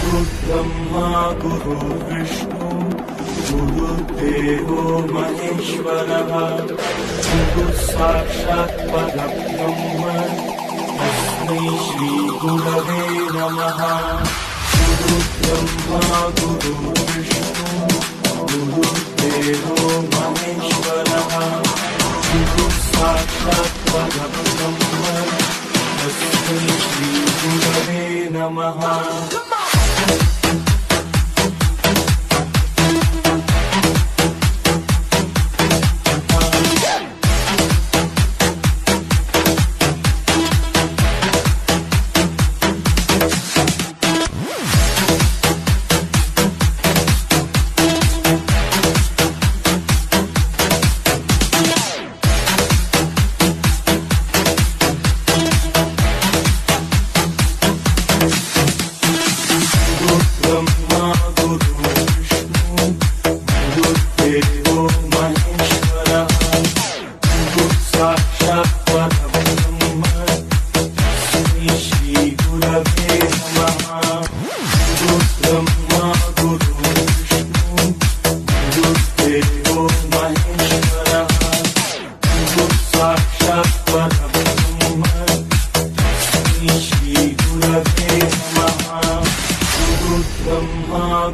गुरुर्ब्रह्मा गुरुर्विष्णु गुरुर्देवो महेश्वरः गुरुसाक्षात् परब्रह्म तस्मै श्रीगुरवे नमः। गुरुर्ब्रह्मा गुरुर्विष्णु गुरुर्देवो महेश्वरः गुरुसाक्षात् परब्रह्म तस्मै श्रीगुरवे नमः।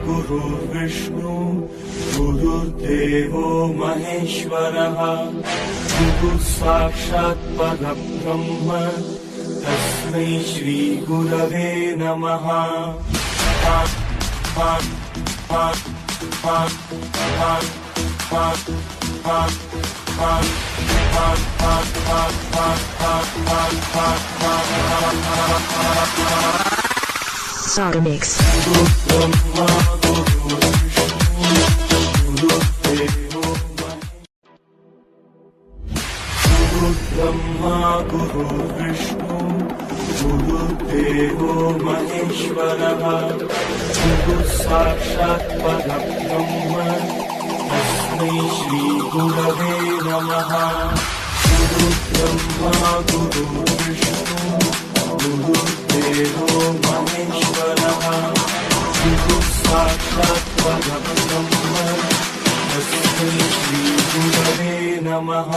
गुरुर्विष्णु गुरुर्देवो महेश्वरः गुरुसाक्षात् परब्रह्म तस्मै श्रीगुरवे नमः। Saga Mix. गुरुर्ब्रह्मा गुरुर्विष्णु गुरुर्देवो महेश्वरः गुरुसाक्षात् परब्रह्म तस्मै श्रीगुरवे नमः। गुरुर्ब्रह्मा गुरुर्विष्णु गुरुर्देवो महेश्वरः गुरुसाक्षात् परब्रह्म तस्मै श्रीगुरवे नमः।